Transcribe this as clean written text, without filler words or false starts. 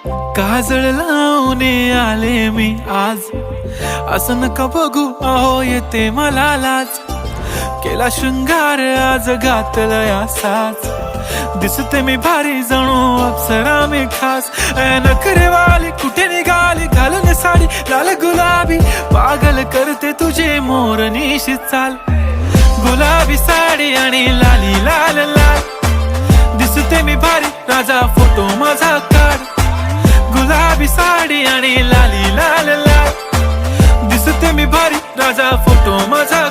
काजळ लावून आले मी आज, असं नका बघू अहो येते मला लाज. केला शृंगार आज घातलाय असाच, दिसते मी भारी जणू अप्सरा मी खास. नखरेवाली कुठे निघाली घालून साडी लाल गुलाबी, पागल करते तुझे मोरनीशी चाल. गुलाबी साडी आणि लाली लाल लाल, दिसते मी भारी राजा फोटो माझा काढ. गुलाबी साडी आणि लाली लाल लाल, दिसते मी भारी राजा फोटो माझा